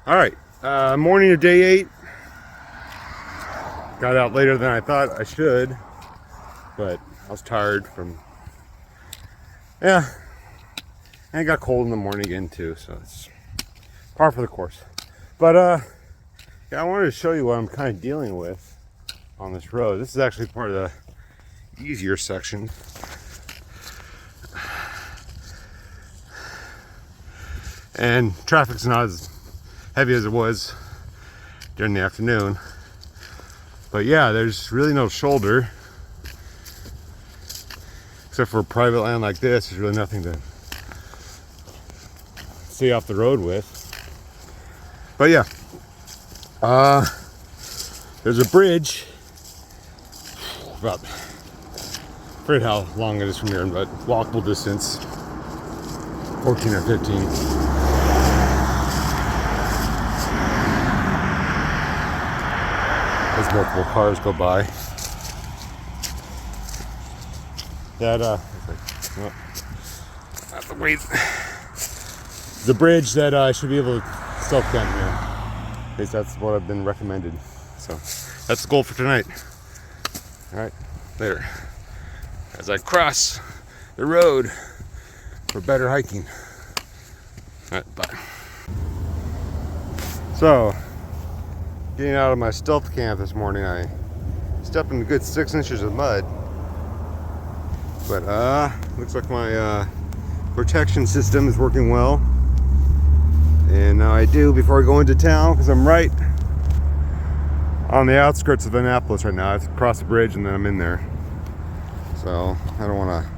All right, morning of day 8. Got out later than I thought I should, but I was tired from, and it got cold in the morning again too, so it's par for the course. But yeah, I wanted to show you what I'm kind of dealing with on this road. This is actually part of the easier section. And traffic's not as heavy as it was during the afternoon. But yeah, there's really no shoulder. Except for private land like this, there's really nothing to stay off the road with. But yeah, there's a bridge. About, I forget how long it is from here, but walkable distance, 14 or 15. As multiple cars go by. That not the way. The bridge that I should be able to stealth camp here. At least that's what I've been recommended. So that's the goal for tonight. All right, later. As I cross the road for better hiking. All right, bye. So, getting out of my stealth camp this morning, I stepped in a good 6 inches of mud. But looks like my protection system is working well. And now I do before I go into town, because I'm right on the outskirts of Annapolis right now. I have to cross the bridge and then I'm in there. So I don't want to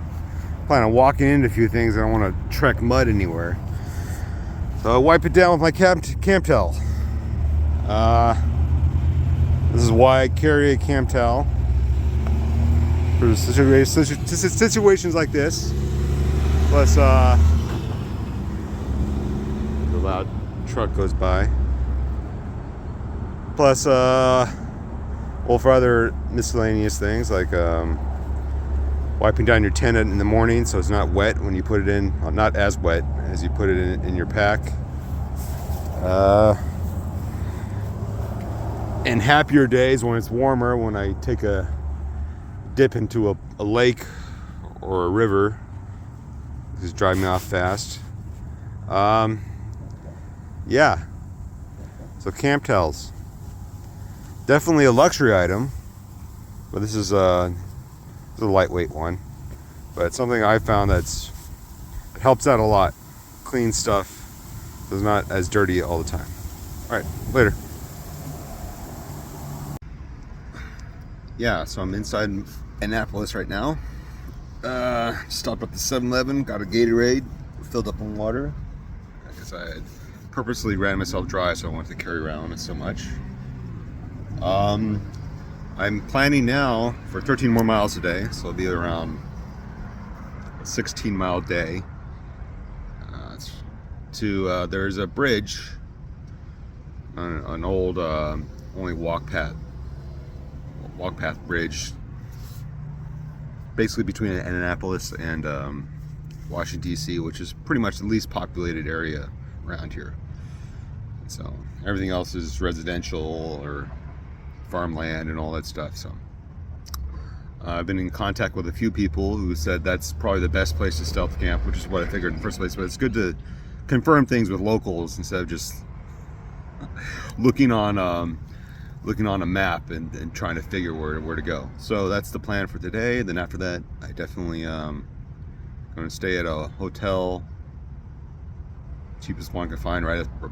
plan on walking into a few things. I don't want to trek mud anywhere. So I wipe it down with my camp towel. This is why I carry a camp towel for situations like this. Plus, the loud truck goes by. Plus, well, for other miscellaneous things like wiping down your tent in the morning so it's not wet when you put it in, well, not as wet as you put it in your pack. And happier days when it's warmer, when I take a dip into a lake or a river, just drive me off fast. Yeah, so camp towels, definitely a luxury item, but this is a lightweight one, but it's something I found it helps out a lot. Clean stuff, so it's not as dirty all the time. All right, later. Yeah, so I'm inside Annapolis right now. Stopped at the 7-Eleven, got a Gatorade, filled up on water. I guess I had purposely ran myself dry, so I wanted to carry around so much. I'm planning now for 13 more miles a day, so it'll be around a 16-mile day. There's a bridge, an old only walk path bridge, basically between Annapolis and Washington D.C., which is pretty much the least populated area around here. So everything else is residential or farmland and all that stuff. So I've been in contact with a few people who said that's probably the best place to stealth camp, which is what I figured in the first place. But it's good to confirm things with locals instead of just looking on a map and trying to figure where to go. So that's the plan for today. Then after that, I definitely going to stay at a hotel, cheapest one I can find,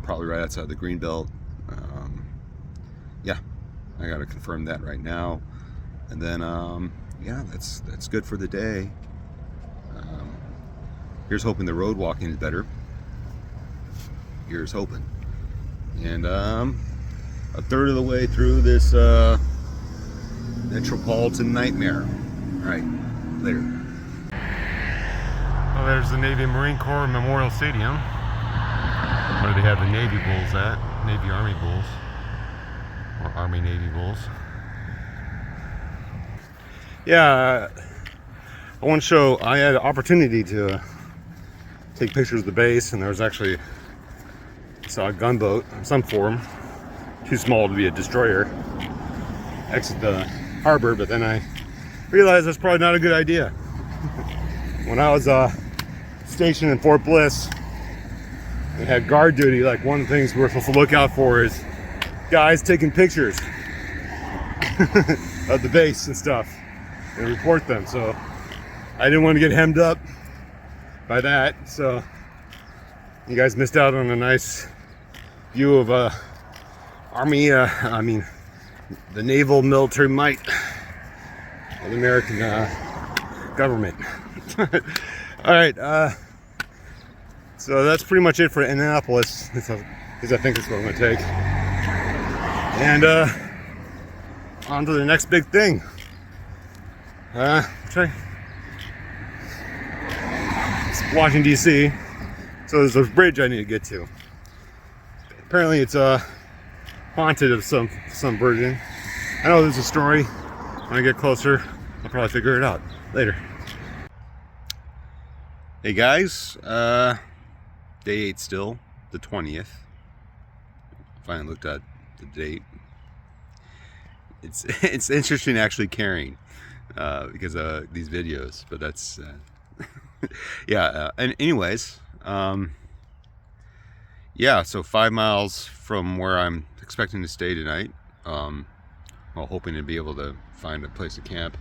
probably right outside the Greenbelt. Yeah, I got to confirm that right now, and then yeah, that's good for the day. Here's hoping the road walking is better. Here's hoping, and a third of the way through this metropolitan nightmare. All right, later. Well, there's the Navy Marine Corps Memorial Stadium, where they have the Navy Bulls at, Navy Army Bulls, or Army Navy Bulls. Yeah, I want to show, I had an opportunity to take pictures of the base, and there was actually saw a gunboat of some form, too small to be a destroyer, exit the harbor, but then I realized that's probably not a good idea. When I was stationed in Fort Bliss and had guard duty, like one of the things we're supposed to look out for is guys taking pictures of the base and stuff and report them. So I didn't want to get hemmed up by that. So you guys missed out on a nice view of the naval military might of the American government. All right, so that's pretty much it for Annapolis, because I think that's what I'm going to take. And on to the next big thing. It's Washington, D.C. So there's a bridge I need to get to. Apparently it's haunted of some version. I know there's a story. When I get closer, I'll probably figure it out later. Hey guys, day 8 still, the 20th. Finally looked at the date. It's interesting actually carrying because of these videos, but that's yeah. And anyways, yeah. So 5 miles from where I'm expecting to stay tonight. While hoping to be able to find a place to camp.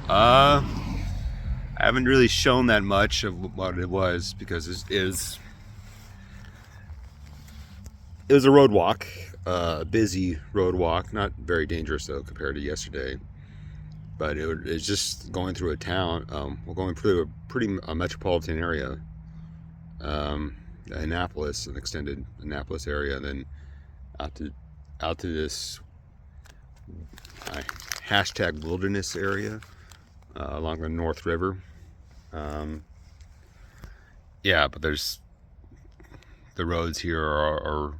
I haven't really shown that much of what it was because it was a road walk, a busy road walk, not very dangerous though compared to yesterday. But it's just going through a town. We're going through a pretty metropolitan area, Annapolis, an extended Annapolis area, and then out to this hashtag wilderness area along the North River. Yeah, but the roads here are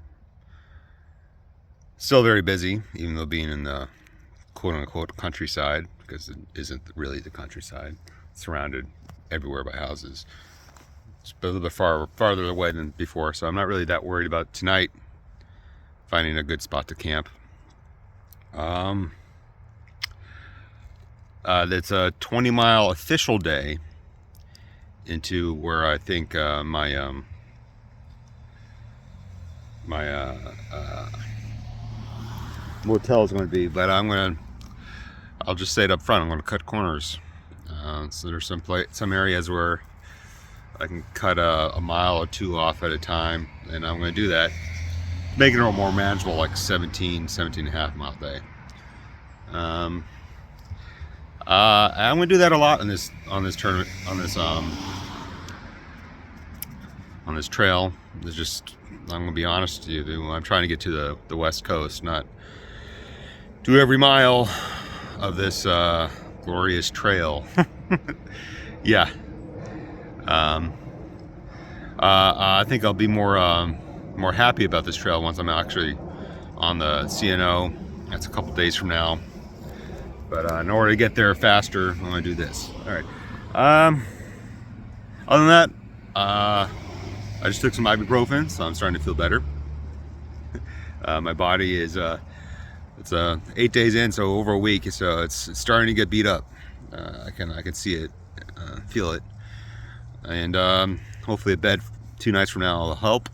still very busy, even though being in the quote-unquote countryside, because it isn't really the countryside. It's surrounded everywhere by houses. It's a little bit farther away than before, so I'm not really that worried about tonight finding a good spot to camp. It's a 20-mile official day into where I think my motel is going to be, but I'll just say it up front. I'm going to cut corners. So there's some areas where I can cut a mile or 2 off at a time, and I'm going to do that, make it a little more manageable, like 17 and a half mile day. I'm going to do that a lot on this tournament, on this trail. It's just, I'm going to be honest with you, I'm trying to get to the West Coast, not do every mile of this glorious trail. Yeah. I think I'll be more happy about this trail once I'm actually on the CNO. That's a couple days from now. But in order to get there faster, I'm going to do this. All right. Other than that, I just took some ibuprofen, so I'm starting to feel better. My body is it's 8 days in, so over a week, so it's starting to get beat up. I can see it, feel it, and hopefully a bed 2 nights from now will help.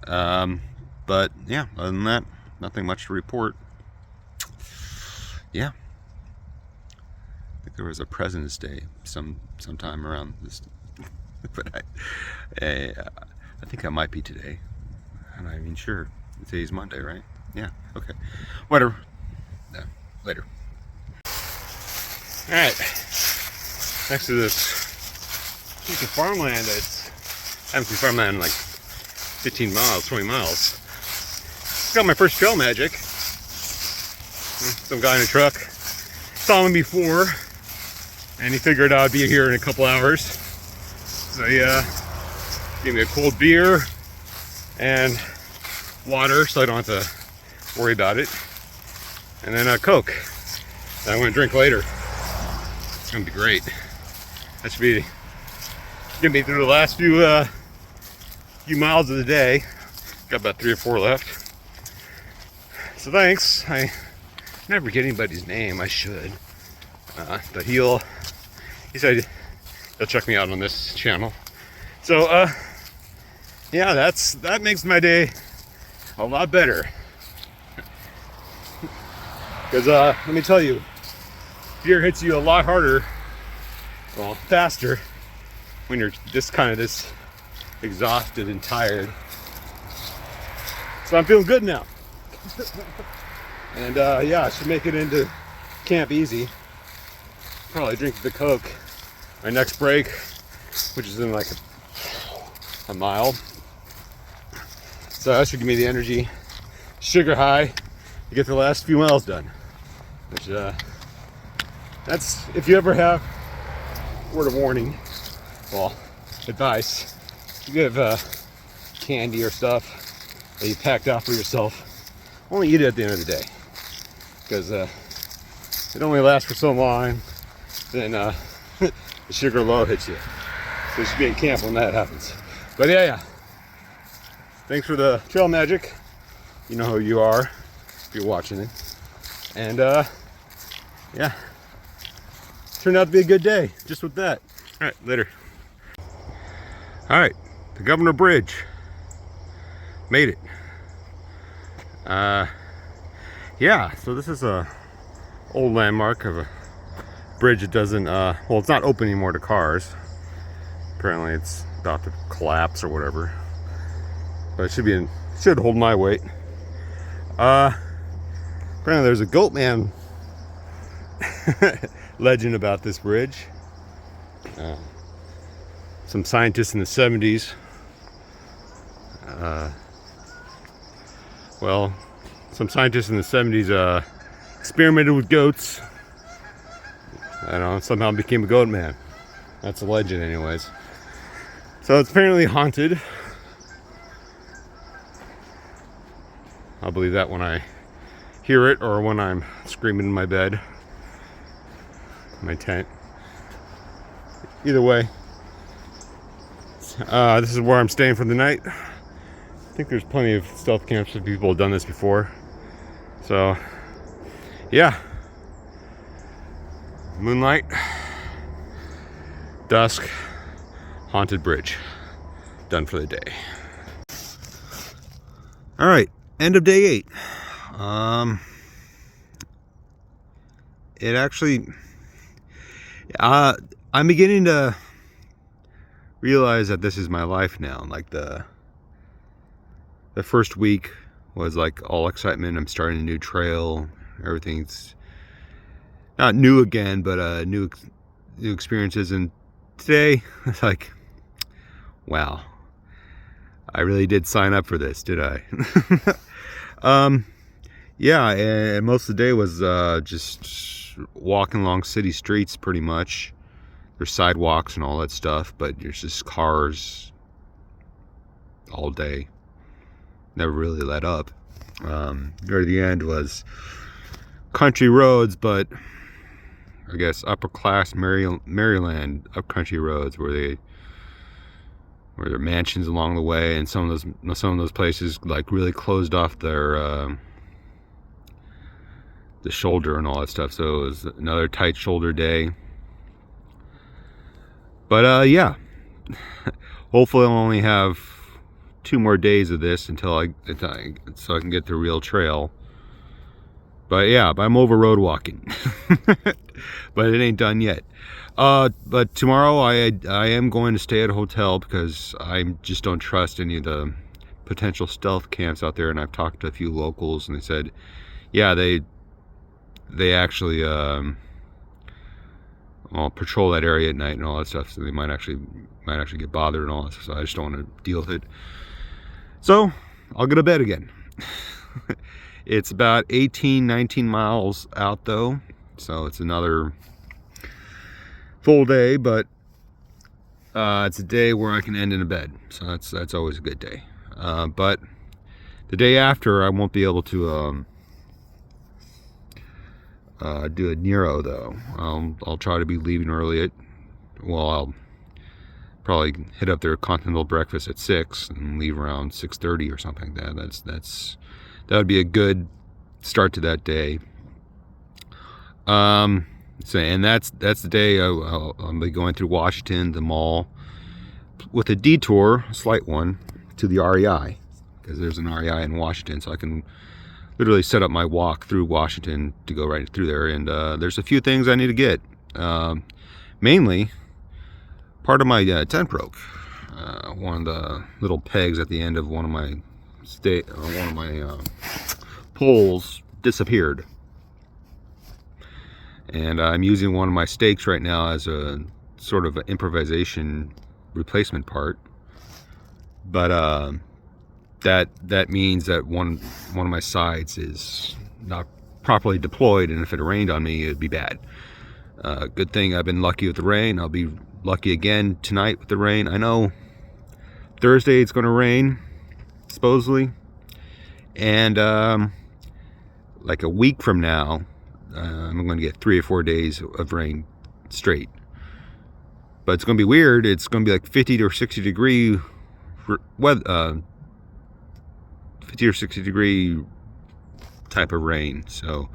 But yeah, other than that, nothing much to report. Yeah, I think there was a President's Day sometime around this, but I think I might be today. I'm not even sure. Today's Monday, right? Yeah. Okay. Whatever. Yeah, later. All right. Next to this piece of farmland, I haven't seen farmland in like 15 miles, 20 miles. Got my first trail magic. Some guy in a truck saw me before, and he figured I'd be here in a couple hours. So he gave me a cold beer and water, so I don't have to worry about it. And then a Coke that I'm going to drink later. It's going to be great. That should get me through the last few few miles of the day. Got about 3 or 4 left. So thanks. I never get anybody's name. I should. But he said he'll check me out on this channel. So yeah, that makes my day a lot better. Because let me tell you, fear hits you a lot harder, well, faster, when you're this exhausted and tired. So I'm feeling good now. And yeah, I should make it into camp easy. Probably drink the Coke my next break, which is in like a mile. So that should give me the energy, sugar high, to get the last few miles done. Which that's, if you ever have, word of warning, well, advice, if you have candy or stuff that you packed out for yourself, only eat it at the end of the day, because it only lasts for so long, then the sugar low hits you. So you should be at camp when that happens. But yeah, thanks for the trail magic. You know who you are if you're watching it. And yeah, turned out to be a good day just with that. All right, later. All right, the Governor Bridge. Made it. Yeah, so this is a old landmark of a bridge that doesn't, well, it's not open anymore to cars. Apparently it's about to collapse or whatever. But it should hold my weight. Apparently there's a goatman legend about this bridge. Some scientists in the 70s, some scientists in the 70s experimented with goats. I don't know, somehow became a goat man. That's a legend anyways. So it's apparently haunted. I'll believe that when I hear it, or when I'm screaming in my bed, my tent. Either way, this is where I'm staying for the night. I think there's plenty of stealth camps for people who have done this before. So yeah, moonlight, dusk, haunted bridge, done for the day. All right, end of day 8. It actually, I'm beginning to realize that this is my life now. Like the first week was like all excitement. I'm starting a new trail. Everything's not new again, but new experiences. And today, it's like, wow, I really did sign up for this, did I? Yeah, and most of the day was just walking along city streets pretty much. There's sidewalks and all that stuff, but there's just cars all day. Never really let up. Near the end was country roads, but I guess upper class Maryland upcountry roads where there are mansions along the way, and some of those places like really closed off their the shoulder and all that stuff. So it was another tight shoulder day. But yeah, hopefully I'll only have 2 more days of this so I can get the real trail. But yeah, I'm over road walking. But it ain't done yet. But tomorrow I am going to stay at a hotel because I just don't trust any of the potential stealth camps out there. And I've talked to a few locals, and they said, yeah, they actually patrol that area at night and all that stuff, so they might actually get bothered and all that stuff. So I just don't want to deal with it. So I'll go to bed again. It's about 18-19 miles out though, so it's another full day, but it's a day where I can end in a bed, so that's always a good day. But the day after I won't be able to do a Nero though. I'll try to be leaving early I'll Probably hit up their continental breakfast at 6 and leave around 6:30 or something like that. That would be a good start to that day. So, and that's the day I'll be going through Washington, the mall, with a detour, a slight one, to the REI, because there's an REI in Washington, so I can literally set up my walk through Washington to go right through there. And there's a few things I need to get. Mainly, part of my tent broke. One of the little pegs at the end of one of my poles disappeared, and I'm using one of my stakes right now as a sort of an improvisation replacement part. But that means that one of my sides is not properly deployed, and if it rained on me, it'd be bad. Good thing I've been lucky with the rain. I'll be lucky again tonight with the rain. I know Thursday it's going to rain, supposedly, and like a week from now, I'm going to get 3 or 4 days of rain straight. But it's going to be weird. It's going to be like 50 or 60 degree weather, 50 or 60 degree type of rain. So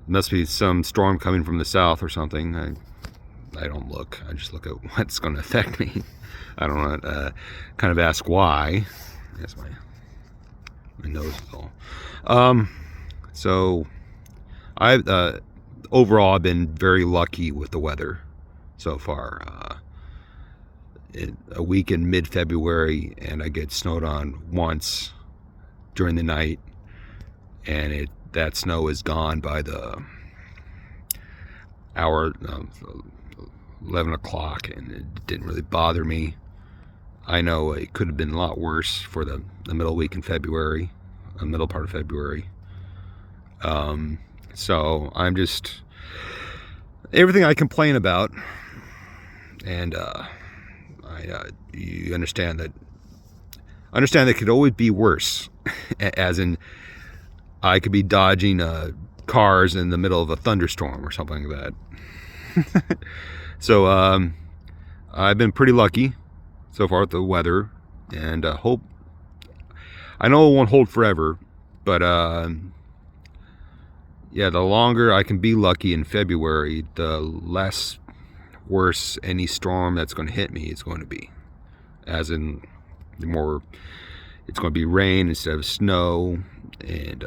must be some storm coming from the south or something. I don't look. I just look at what's going to affect me. I don't want to kind of ask why. That's my nose is all. So overall I've been very lucky with the weather so far. A week in mid-February, and I get snowed on once during the night, and that snow is gone by the hour 11 o'clock, and it didn't really bother me. I know it could have been a lot worse for the middle week in February, the middle part of February. So I'm just, everything I complain about, and you understand that it could always be worse. As in, I could be dodging cars in the middle of a thunderstorm or something like that. So I've been pretty lucky so far with the weather, and hope, I know it won't hold forever, but yeah, the longer I can be lucky in February, the less worse any storm that's going to hit me is going to be. As in, the more it's going to be rain instead of snow. And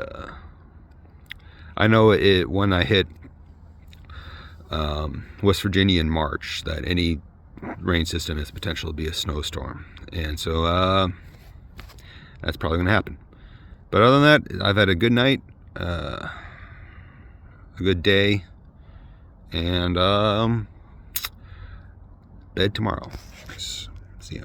I know when I hit West Virginia in March, that any rain system has potential to be a snowstorm, and so that's probably going to happen. But other than that, I've had a good night, a good day, and bed tomorrow. See ya.